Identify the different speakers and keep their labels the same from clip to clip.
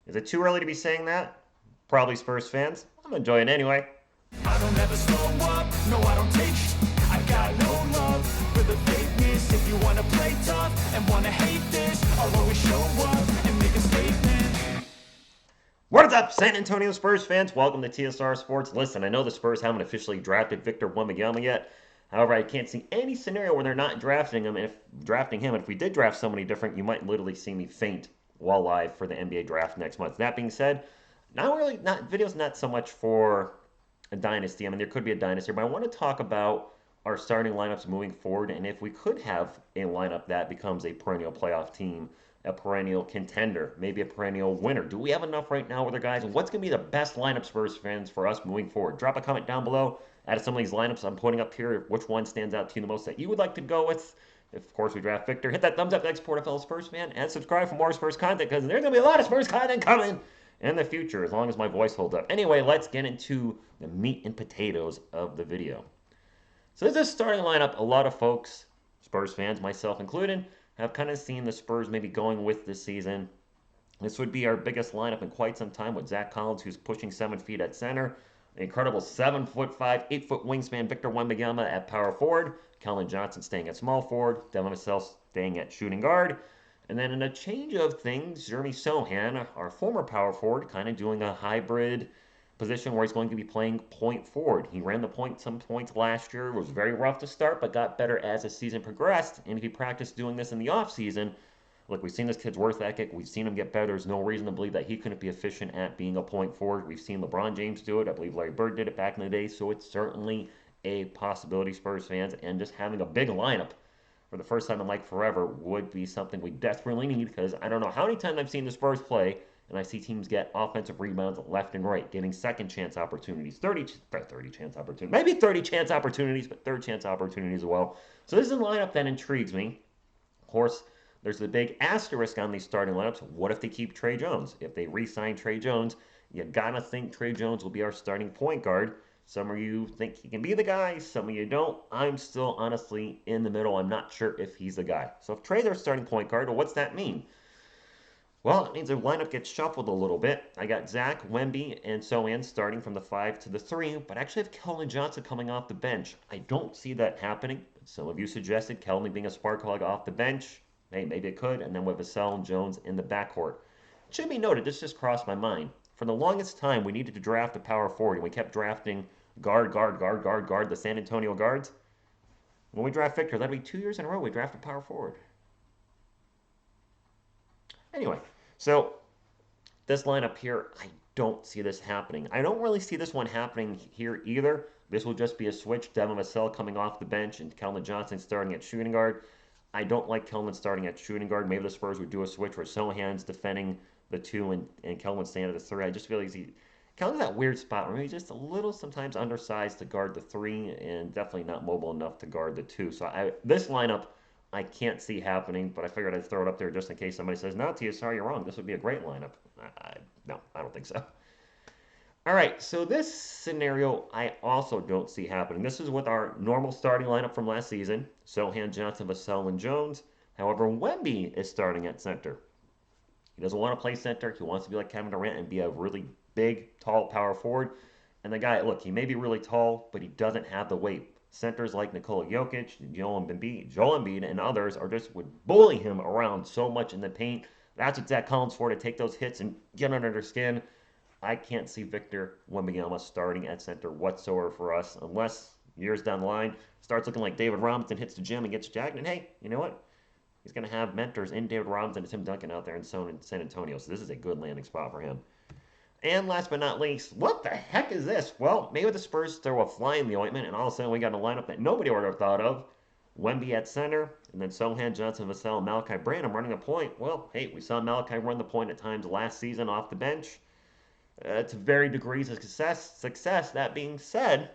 Speaker 1: Is it too early to be saying that? Probably Spurs fans. I'm enjoying it anyway.
Speaker 2: I don't ever slow up, no I don't take I got no love for the fakeness. If you wanna play tough and wanna hate this, I'll always show up and make a statement.
Speaker 1: What is up, San Antonio Spurs fans? Welcome to TSR Sports. Listen, I know the Spurs haven't officially drafted Victor Wembanyama yet. However, I can't see any scenario where they're not drafting him. And if we did draft somebody different, you might literally see me faint while live for the NBA draft next month. That being said, not videos not so much for a dynasty. I mean, there could be a dynasty, but I want to talk about our starting lineups moving forward, and if we could have a lineup that becomes a perennial playoff team, a perennial contender, maybe a perennial winner. Do we have enough right now with our guys? And what's going to be the best lineup, Spurs fans, for us moving forward? Drop a comment down below. Out of some of these lineups I'm putting up here, which one stands out to you the most that you would like to go with? If, of course, we draft Victor, hit that thumbs up, next support a fellow Spurs fan, and subscribe for more Spurs content because there's going to be a lot of Spurs content coming in the future as long as my voice holds up. Anyway, let's get into the meat and potatoes of the video. So this is starting lineup. A lot of folks, Spurs fans, myself included, have kind of seen the Spurs maybe going with this season. This would be our biggest lineup in quite some time with Zach Collins, who's pushing 7 feet at center. An incredible 7'5", 8-foot wingspan Victor Wembanyama at power forward. Keldon Johnson staying at small forward. Devin Vassell staying at shooting guard. And then in a change of things, Jeremy Sohan, our former power forward, kind of doing a hybrid position where he's going to be playing point forward. He ran the point some points last year. It was very rough to start, but got better as the season progressed. And if he practiced doing this in the offseason, look, we've seen this kid's worth ethic. We've seen him get better. There's no reason to believe that he couldn't be efficient at being a point forward. We've seen LeBron James do it. I believe Larry Bird did it back in the day. So it's certainly a possibility, Spurs fans. And just having a big lineup for the first time in like forever would be something we desperately need because I don't know how many times I've seen the Spurs play and I see teams get offensive rebounds left and right, getting second chance opportunities, 30 chance opportunities, maybe 30 chance opportunities, but third chance opportunities as well. So this is a lineup that intrigues me. Of course, there's the big asterisk on these starting lineups. What if they keep Trey Jones? If they re-sign Trey Jones, you gotta think Trey Jones will be our starting point guard. Some of you think he can be the guy, some of you don't. I'm still honestly in the middle. I'm not sure if he's the guy. So if Trey's our starting point guard, well, what's that mean? Well, it means the lineup gets shuffled a little bit. I got Zach, Wemby, and Sohan starting from the 5 to the 3, but I actually have Keldon Johnson coming off the bench. I don't see that happening. Some of you suggested Keldon being a spark plug off the bench. Hey, maybe it could, and then with Vassell and Jones in the backcourt. It should be noted, this just crossed my mind. For the longest time, we needed to draft a power forward, and we kept drafting guard, the San Antonio guards. When we draft Victor, that'll be 2 years in a row we draft a power forward. Anyway, so this lineup here, I don't see this happening. I don't really see this one happening here either. This will just be a switch. Devin Vassell coming off the bench and Keldon Johnson starting at shooting guard. I don't like Keldon starting at shooting guard. Maybe the Spurs would do a switch where Sohan's defending the 2 and Keldon staying at the 3. I just feel like Keldon's that weird spot where he's just a little sometimes undersized to guard the 3 and definitely not mobile enough to guard the 2. So this lineup I can't see happening, but I figured I'd throw it up there just in case somebody says, no, TSR, you're wrong. This would be a great lineup. No, I don't think so. All right, so this scenario I also don't see happening. This is with our normal starting lineup from last season. Sohan, Johnson, Vassell, and Jones. However, Wemby is starting at center. He doesn't want to play center. He wants to be like Kevin Durant and be a really big, tall power forward. And the guy, look, he may be really tall, but he doesn't have the weight. Centers like Nikola Jokic, Joel Embiid, and others would bully him around so much in the paint. That's what Zach Collins for, to take those hits and get under their skin. I can't see Victor Wembanyama starting at center whatsoever for us unless years down the line starts looking like David Robinson hits the gym and gets jacked. And hey, you know what? He's going to have mentors in David Robinson and Tim Duncan out there in San Antonio. So this is a good landing spot for him. And last but not least, what the heck is this? Well, maybe the Spurs throw a fly in the ointment, and all of a sudden we got a lineup that nobody would have thought of. Wemby at center, and then Sohan, Johnson, Vassell, and Malachi Branham running a point. Well, hey, we saw Malachi run the point at times last season off the bench. To varying degrees of success. That being said,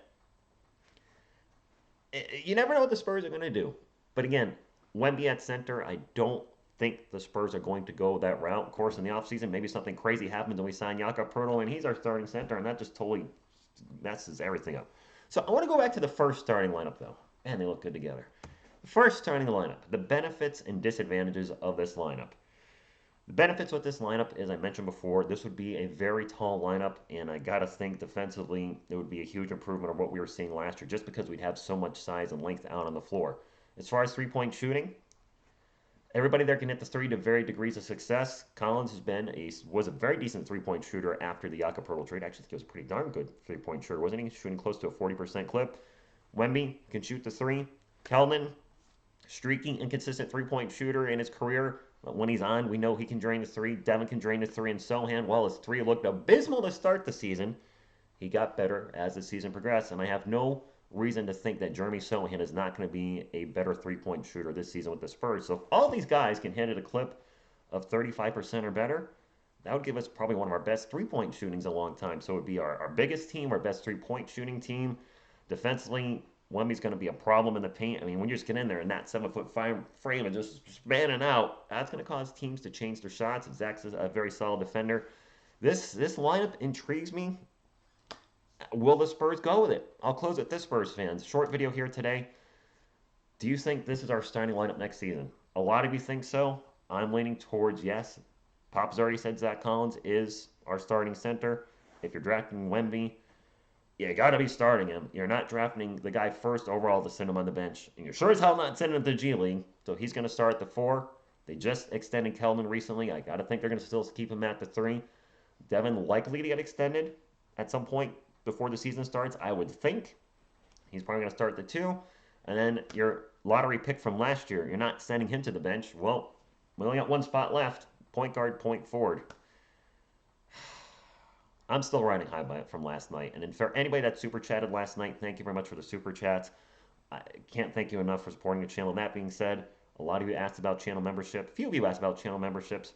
Speaker 1: you never know what the Spurs are going to do. But again, Wemby at center, I don't think the Spurs are going to go that route. Of course, in the offseason, maybe something crazy happens and we sign Jakob Poeltl and he's our starting center, and that just totally messes everything up. So I want to go back to the first starting lineup, though. Man, they look good together. The first starting lineup, the benefits and disadvantages of this lineup. The benefits with this lineup, as I mentioned before, this would be a very tall lineup, and I gotta think defensively it would be a huge improvement of what we were seeing last year, just because we'd have so much size and length out on the floor. As far as three-point shooting, everybody there can hit the three to varied degrees of success. Collins was a very decent three-point shooter after the Acapulco trade. Actually, I think he was a pretty darn good three-point shooter, wasn't he? Shooting close to a 40% clip. Wemby can shoot the three. Kelman, streaky, inconsistent three-point shooter in his career. But when he's on, we know he can drain the three. Devin can drain the three. And Sohan, while his three looked abysmal to start the season, he got better as the season progressed. And I have no reason to think that Jeremy Sohan is not going to be a better three-point shooter this season with the Spurs. So if all these guys can hit at a clip of 35% or better, that would give us probably one of our best three-point shootings in a long time. So it would be our biggest team, our best three-point shooting team. Defensively, Wemby's going to be a problem in the paint. I mean, when you just get in there in that 7-foot frame and just spanning out, that's going to cause teams to change their shots. Zach's a very solid defender. This lineup intrigues me. Will the Spurs go with it? I'll close with this, Spurs fans. Short video here today. Do you think this is our starting lineup next season? A lot of you think so. I'm leaning towards yes. Pop's already said Zach Collins is our starting center. If you're drafting Wemby, you got to be starting him. You're not drafting the guy first overall to send him on the bench. And you're sure as hell not sending him to the G League. So he's going to start at the 4. They just extended Kelman recently. I got to think they're going to still keep him at the 3. Devin likely to get extended at some point before the season starts, I would think. He's probably going to start at the 2. And then your lottery pick from last year, you're not sending him to the bench. Well, we only got one spot left. Point guard, point forward. I'm still riding high by it from last night. And for anybody that super chatted last night, thank you very much for the super chats. I can't thank you enough for supporting the channel. That being said, a lot of you asked about channel membership. A few of you asked about channel memberships.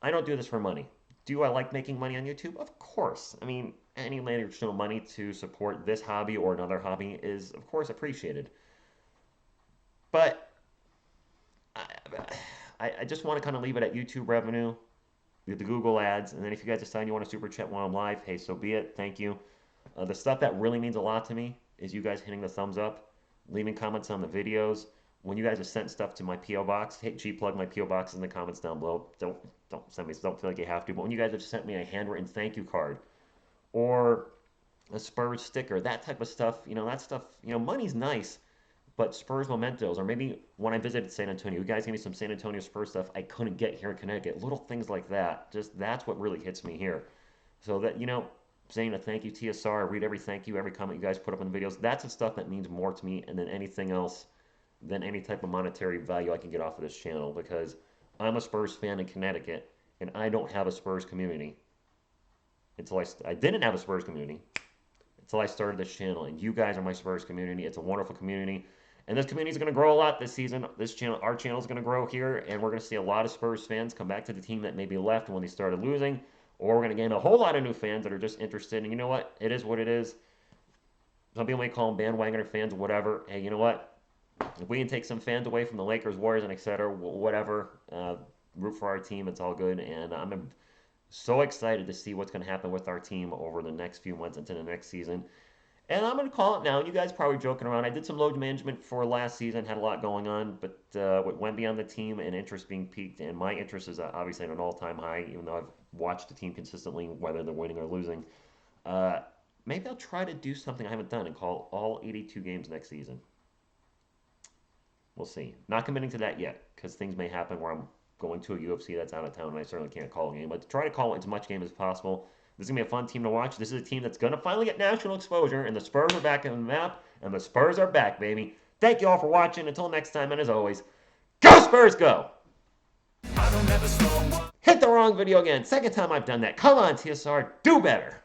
Speaker 1: I don't do this for money. Do I like making money on YouTube? Of course. I mean, any additional money to support this hobby or another hobby is, of course, appreciated. But I just want to kind of leave it at YouTube revenue, the Google ads, and then if you guys decide you want to super chat while I'm live, hey, so be it. Thank you. The stuff that really means a lot to me is you guys hitting the thumbs up, leaving comments on the videos. When you guys have sent stuff to my P.O. box, hey, G-plug my P.O. box in the comments down below. Don't send me, don't feel like you have to. But when you guys have sent me a handwritten thank you card or a Spurs sticker, that type of stuff, that stuff, money's nice, but Spurs mementos, or maybe when I visited San Antonio, you guys gave me some San Antonio Spurs stuff I couldn't get here in Connecticut. Little things like that. Just that's what really hits me here. So that, saying a thank you, TSR, I read every thank you, every comment you guys put up in the videos. That's the stuff that means more to me than anything else, than any type of monetary value I can get off of this channel, because I'm a Spurs fan in Connecticut, and I don't have a Spurs community. I didn't have a Spurs community until I started this channel, and you guys are my Spurs community. It's a wonderful community, and this community is going to grow a lot this season. Our channel is going to grow here, and we're going to see a lot of Spurs fans come back to the team that maybe left when they started losing, or we're going to gain a whole lot of new fans that are just interested. And you know what? It is what it is. Some people may call them bandwagoner fans or whatever. Hey, you know what? If we can take some fans away from the Lakers, Warriors, and etc., whatever, root for our team, it's all good. And I'm so excited to see what's going to happen with our team over the next few months into the next season. And I'm going to call it now. You guys probably joking around. I did some load management for last season, had a lot going on, but with Wemby on the team and interest being piqued, and my interest is obviously at an all-time high, even though I've watched the team consistently, whether they're winning or losing. Maybe I'll try to do something I haven't done and call all 82 games next season. We'll see. Not committing to that yet, because things may happen where I'm going to a UFC that's out of town, and I certainly can't call a game. But try to call as much game as possible. This is going to be a fun team to watch. This is a team that's going to finally get national exposure, and the Spurs are back on the map, and the Spurs are back, baby. Thank you all for watching. Until next time, and as always, go Spurs, go! Hit the wrong video again. Second time I've done that. Come on, TSR, do better.